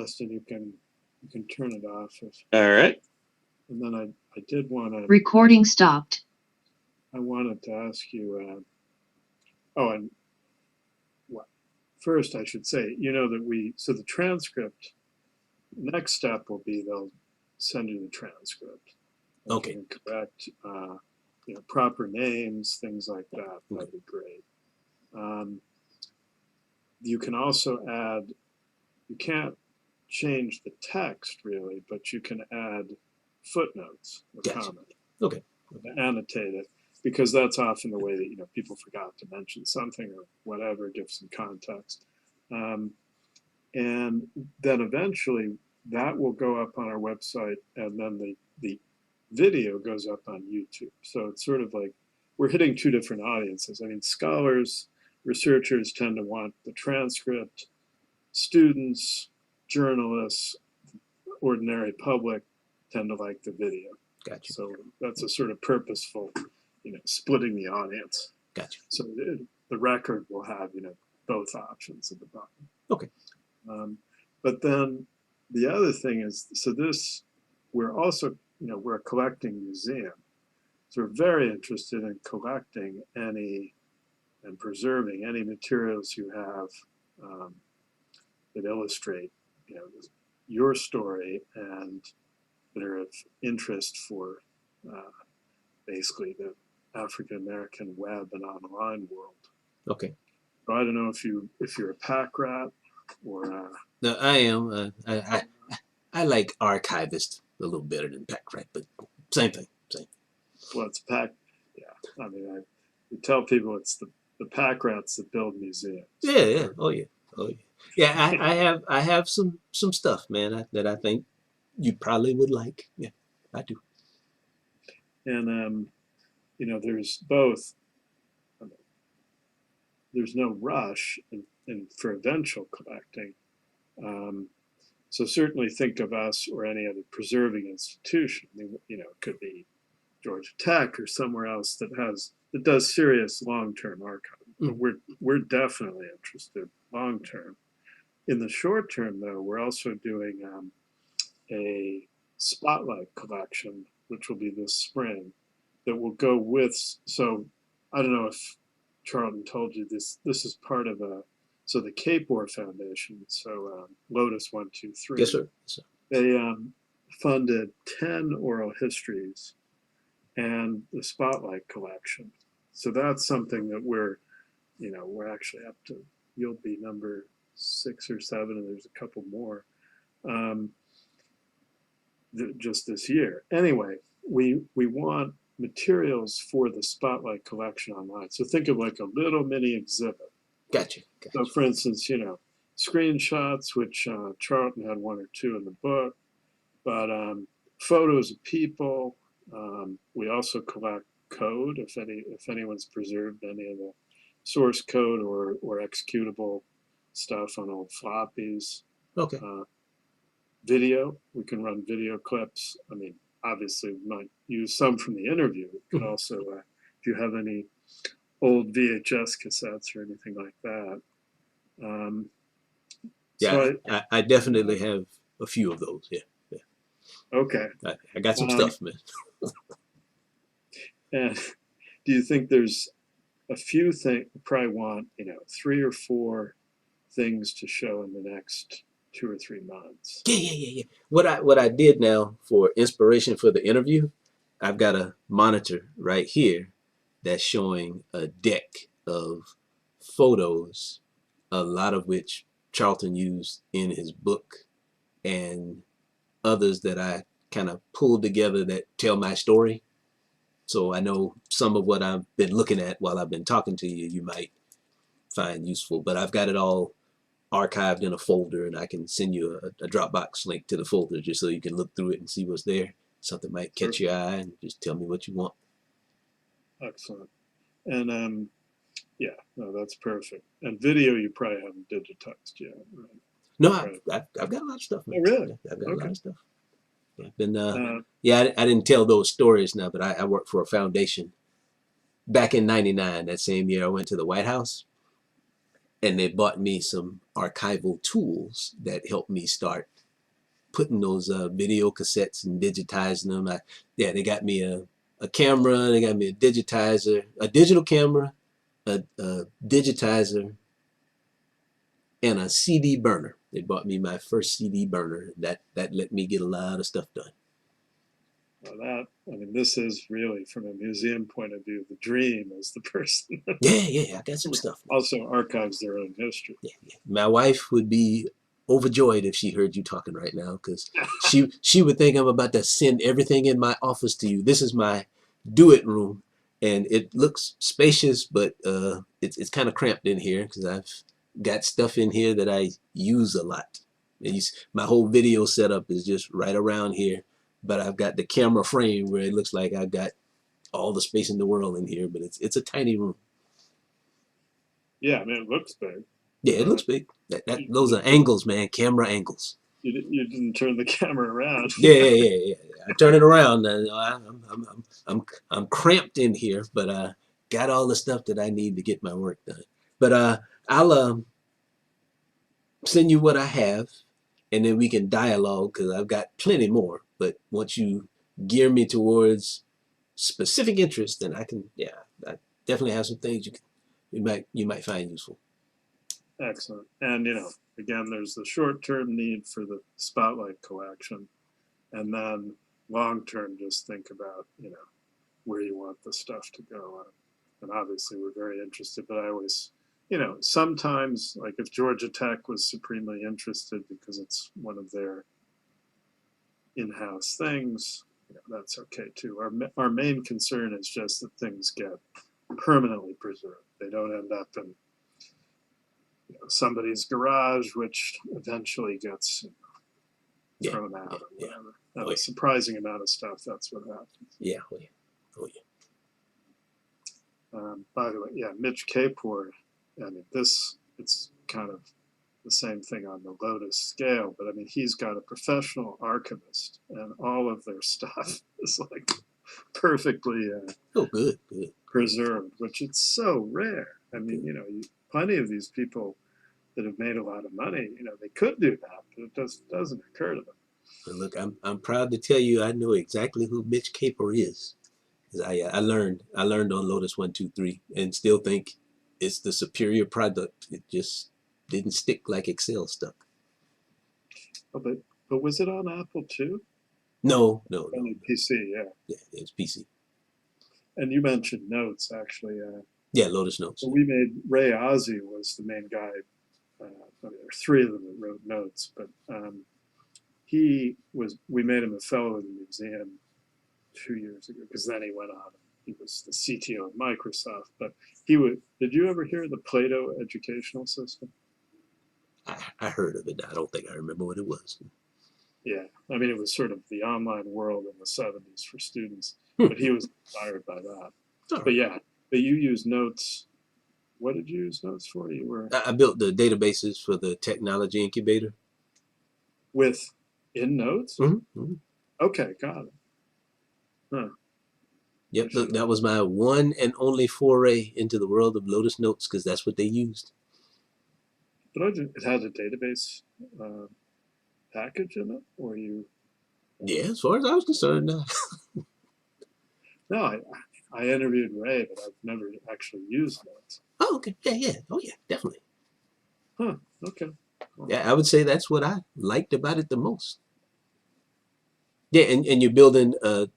Justin, you can turn it off. All right. And then I did want to. Recording stopped. I wanted to ask you. And what? First, I should say, that so the transcript. Next step will be they'll send you the transcript. Okay. You can correct, proper names, things like that. That'd be great. You can also add. You can't change the text really, but you can add footnotes or comments. Okay. Annotate it, because that's often the way that people forgot to mention something or whatever, give some context, and then eventually that will go up on our website, and then the video goes up on YouTube. So it's sort of like we're hitting two different audiences. I mean, scholars, researchers tend to want the transcript. Students, journalists, ordinary public tend to like the video. Gotcha. So that's a sort of purposeful, splitting the audience. Gotcha. So the record will have, both options at the bottom. Okay. But then the other thing is, so this, we're also, we're a collecting museum. So we're very interested in collecting and preserving any materials you have that illustrate, your story and that are of interest for basically the African American web and online world. Okay. So I don't know if you're a pack rat or. No, I am. I like archivist a little better than pack rat, but same thing. Same. Well, it's pack. Yeah. I mean, we tell people it's the pack rats that build museums. Yeah. Oh yeah. Yeah, I have some stuff, man, that I think you probably would like. Yeah, I do. And there's both. There's no rush in for eventual collecting. So certainly think of us or any other preserving institution. I mean, it could be Georgia Tech or somewhere else that does serious long-term archiving. But we're definitely interested long-term. In the short term, though, we're also doing a spotlight collection, which will be this spring, that will go with. So I don't know if Charlton told you this. This is part of the Cape War Foundation. So Lotus 123. Yes, sir. Yes, sir. They funded 10 oral histories and the spotlight collection. So that's something that we're actually up to. You'll be number 6 or 7, and there's a couple more just this year. Anyway, we want materials for the spotlight collection online. So think of like a little mini exhibit. Gotcha. So for instance, screenshots, which Charlton had 1 or 2 in the book, but photos of people. We also collect code if anyone's preserved any of the source code or executable stuff on old floppies. Okay. Video, we can run video clips. I mean, obviously we might use some from the interview. We could also, if you have any old VHS cassettes or anything like that. Yeah, so I definitely have a few of those. Yeah. Okay. I got some stuff, man. And do you think there's a few things, probably want, 3 or 4 things to show in the next 2 or 3 months? Yeah. What I did now for inspiration for the interview, I've got a monitor right here that's showing a deck of photos, a lot of which Charlton used in his book, and others that I kind of pulled together that tell my story. So I know some of what I've been looking at while I've been talking to you, you might find useful, but I've got it all archived in a folder, and I can send you a Dropbox link to the folder just so you can look through it and see what's there. Something might catch your eye, and just tell me what you want. Excellent. And yeah, no, that's perfect. And video, you probably haven't digitized yet, right? No, I've got a lot of stuff, man. Oh, really? I've got a lot of stuff. I've been, I didn't tell those stories now, but I worked for a foundation back in '99. That same year, I went to the White House, and they bought me some archival tools that helped me start putting those video cassettes and digitizing them. Yeah, they got me a camera, they got me a digitizer, a digital camera, a digitizer, and a CD burner. They bought me my first CD burner. That let me get a lot of stuff done. Well, I mean, this is really, from a museum point of view, the dream is the person Yeah, I got some stuff. also archives their own history. Yeah. My wife would be overjoyed if she heard you talking right now, because she would think I'm about to send everything in my office to you. This is my do it room, and it looks spacious, but it's kind of cramped in here because I've got stuff in here that I use a lot. And my whole video setup is just right around here, but I've got the camera frame where it looks like I've got all the space in the world in here, but it's a tiny room. Yeah, I mean, it looks big. Yeah, it looks big. Those are angles, man. Camera angles. You didn't turn the camera around. Yeah. I turn it around. I'm cramped in here, but got all the stuff that I need to get my work done. But I'll send you what I have, and then we can dialogue, because I've got plenty more. But once you gear me towards specific interest, then I definitely have some things you might find useful. Excellent. And, again, there's the short-term need for the spotlight collection, and then long-term, just think about, where you want the stuff to go. And obviously we're very interested, but I always, sometimes, like if Georgia Tech was supremely interested because it's one of their in-house things, that's okay too. Our main concern is just that things get permanently preserved. They don't end up in somebody's garage, which eventually gets thrown out or whatever. And a surprising amount of stuff, that's what happens. Yeah. By the way, Mitch Kapor, I mean, it's kind of the same thing on the Lotus scale, but I mean, he's got a professional archivist, and all of their stuff is like perfectly good preserved, which it's so rare. I mean, plenty of these people that have made a lot of money, they could do that, but it doesn't occur to them. But look, I'm proud to tell you I know exactly who Mitch Kapor is. I learned on Lotus 1, 2, 3, and still think it's the superior product. It just didn't stick like Excel stuck. Oh, but was it on Apple too? No. Only PC, Yeah, it's PC. And you mentioned Notes, actually. Yeah, Lotus Notes. So we made Ray Ozzie was the main guy. I mean, there were three of them that wrote Notes, but we made him a fellow of the museum 2 years ago, because then he went on. He was the CTO of Microsoft, but did you ever hear of the Plato educational system? I heard of it. I don't think I remember what it was. Yeah, I mean, it was sort of the online world in the 70s for students, but he was inspired by that. But you use Notes. What did you use Notes for? I built the databases for the technology incubator. In Notes? Mm-hmm. Okay, got it. Huh. Yep, look, that was my one and only foray into the world of Lotus Notes, because that's what they used. But it had a database package in it, or you? Yeah, as far as I was concerned. No, I interviewed Ray, but I've never actually used Notes. Oh, okay. Yeah. Oh, yeah, definitely. Huh. Okay. Well, yeah, I would say that's what I liked about it the most. Yeah, and you're building a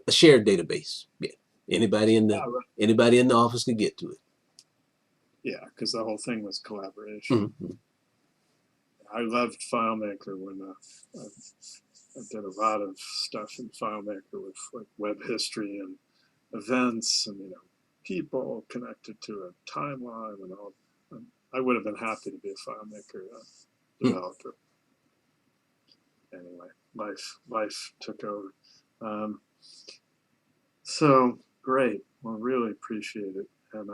shared database. Yeah, anybody in the office could get to it. Yeah, because the whole thing was collaboration. Mm-hmm. I loved FileMaker when I did a lot of stuff in FileMaker with like web history and events and people connected to a timeline and all. I would have been happy to be a FileMaker developer. Anyway, life took over. So great. Well, really appreciate it. And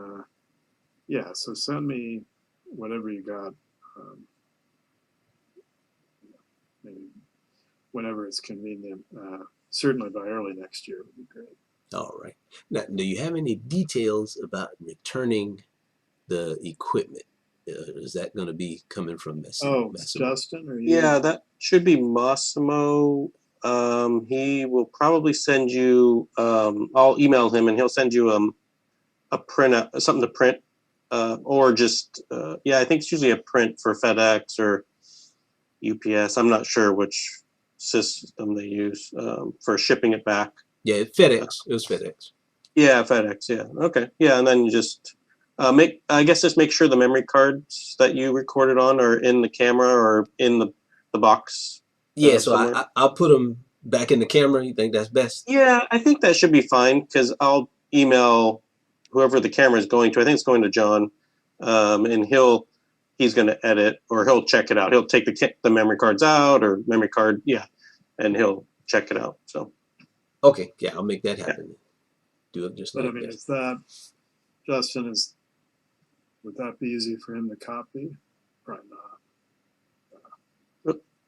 so send me whatever you got. Maybe whenever it's convenient. Certainly by early next year would be great. All right. Now, do you have any details about returning the equipment? Is that going to be coming from Oh, it's Massimo? Justin or you? Yeah, that should be Massimo. He will probably send you. I'll email him, and he'll send you a print, something to print, or just yeah. I think it's usually a print for FedEx or UPS. I'm not sure which system they use for shipping it back. Yeah, FedEx. It was FedEx. Yeah, FedEx. Yeah. Okay. Yeah, and then you just I guess just make sure the memory cards that you recorded on are in the camera or in the box Yeah, so somewhere. I'll put them back in the camera. You think that's best? Yeah, I think that should be fine because I'll email whoever the camera is going to. I think it's going to John, and he's going to edit or he'll check it out. He'll take the memory cards out or memory card, yeah, and he'll check it out. So Okay, yeah, I'll make that yeah. happen. Do it just But I like mean, that. is that, Justin, would that be easy for him to copy? Probably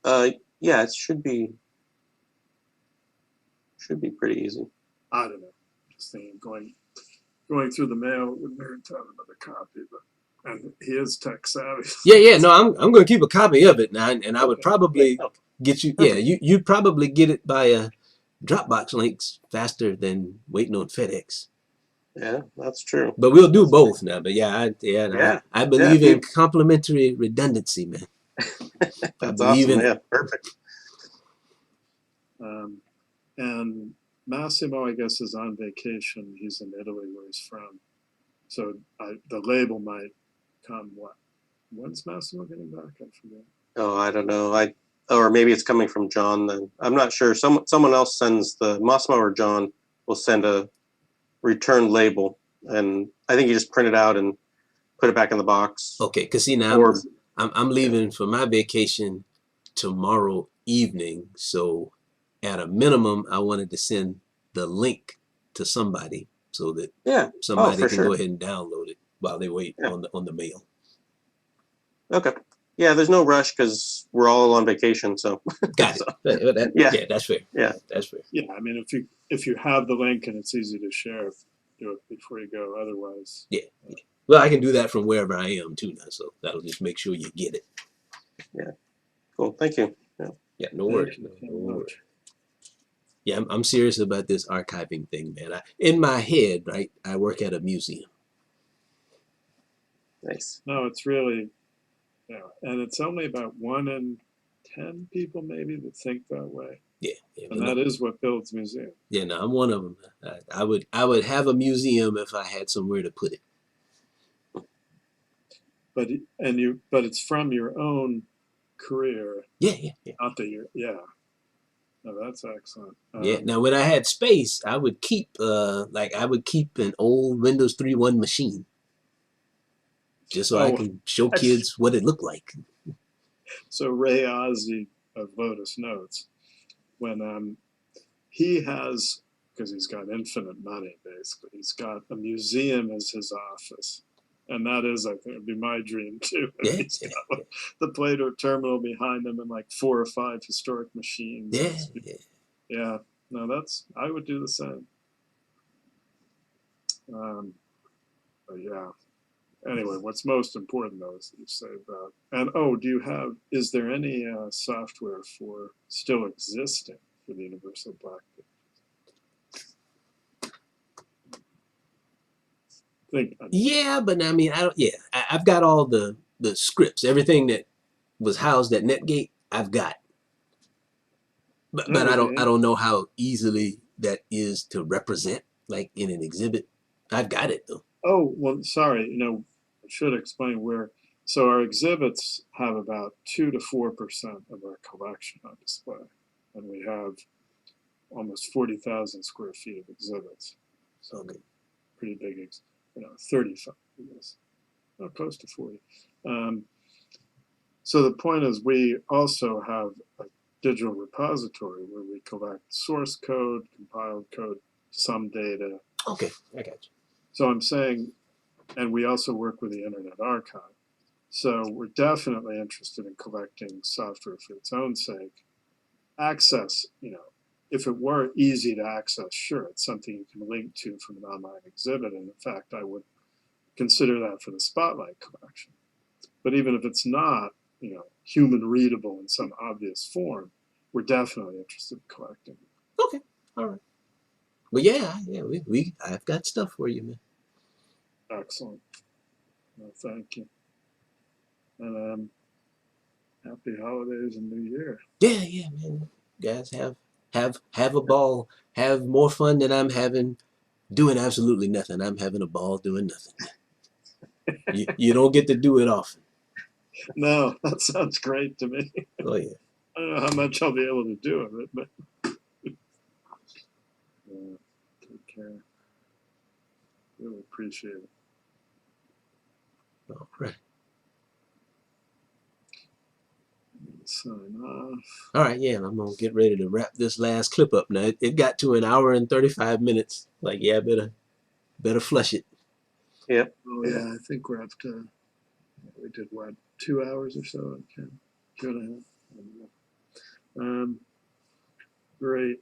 not. Yeah, it should be pretty easy. I don't know. Just thinking going through the mail, it wouldn't hurt to have another copy, but and he is tech savvy. Yeah. No, I'm going to keep a copy of it now, and I would Okay. probably Yeah, get you. Yeah, perfect. you'd probably get it by Dropbox links faster than waiting on FedEx. Yeah, that's true. But we'll do That's true. both now. But yeah, Yeah, I yeah, believe in complementary redundancy, man. I that's believe awesome. in it. Yeah, perfect. And Massimo, I guess, is on vacation. He's in Italy, where he's from. So the label might come. When's Massimo getting back? I forget. Oh, I don't know. Or maybe it's coming from John. Then I'm not sure. Someone else sends the Massimo or John will send a return label, and I think you just print it out and put it back in the box. Okay, because see now Or I'm yeah, leaving for my vacation tomorrow evening, so at a minimum, I wanted to send the link to somebody so that yeah. Oh, somebody for can go sure. ahead and download it while they wait Yeah. on the mail. Okay. Yeah. There's no rush because we're all on vacation. So, Got so it. yeah, Yeah, that's fair. yeah, That's fair. Yeah, I mean, if you have the link and it's easy to share, do it before you go. Otherwise, Yeah. Well, I can do that from wherever I am too now, so that'll just make sure you get it. yeah. Cool. Thank you. Yeah. Yeah, no thank worries. you so No worries. much. Yeah, I'm serious about this archiving thing, man. In my head, right, I work at a museum. Nice. No, it's really, yeah, and it's only about 1 in 10 people maybe that think that way, Yeah, and that is what builds museums. yeah, no, I'm one of them. I would have a museum if I had somewhere to put it. But it's from your own career, Yeah. not that you're, yeah. No, that's excellent. Yeah. Now, when I had space, I would keep I would keep an old Windows 3.1 machine just so I Oh, can show kids what it looked like. so Ray Ozzie of Lotus Notes, when he has, because he's got infinite money, basically, he's got a museum as his office. And that is, I think, would be my dream too. Yeah, He's got the Plato terminal behind him and like 4 or 5 historic machines. yeah. Yeah, no, I would do the same. But yeah. Anyway, what's most important though is that you say that. And oh, is there any software for still existing for the Universal Blackboard? Yeah, but I mean, I don't. Yeah, I've got all the scripts, everything that was housed at Netgate. I've got, That but would be I don't know how easily that is to represent, like in an exhibit. I've got it though. Oh, well, sorry. I should explain where. So our exhibits have about 2 to 4% of our collection on display, and we have almost 40,000 square feet of exhibits. So Okay. pretty big, 35, I guess, close to 40. So the point is, we also have a digital repository where we collect source code, compiled code, some data. Okay, I got you. So I'm saying, and we also work with the Internet Archive. So we're definitely interested in collecting software for its own sake. Access, if it were easy to access, sure, it's something you can link to from an online exhibit. And in fact, I would consider that for the Spotlight collection. It's But even if it's not, human readable in some obvious form, we're definitely interested in collecting. Okay, all right. Well, yeah, I've got stuff for you, man. Excellent. Well, thank you. And happy holidays and New Year. Yeah, man. Guys, have a ball. Have more fun than I'm having doing absolutely nothing. I'm having a ball doing nothing. You don't get to do it often. No, that sounds great to me. Oh yeah. I don't know how much I'll be able to do of it, but take care. Really appreciate it. All right. Sign off. All right, yeah, I'm gonna get ready to wrap this last clip up now. It got to 1 hour and 35 minutes. Like, yeah, better flush it. Yep. Oh yeah, I think we're up to. We did what, 2 hours or so? Okay, 2.5. I don't know. Great.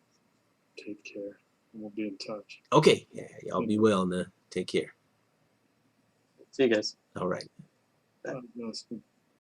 Take care. And we'll be in touch. Okay, yeah, y'all be well now. Take care. See you guys. All right. Bye, Dustin.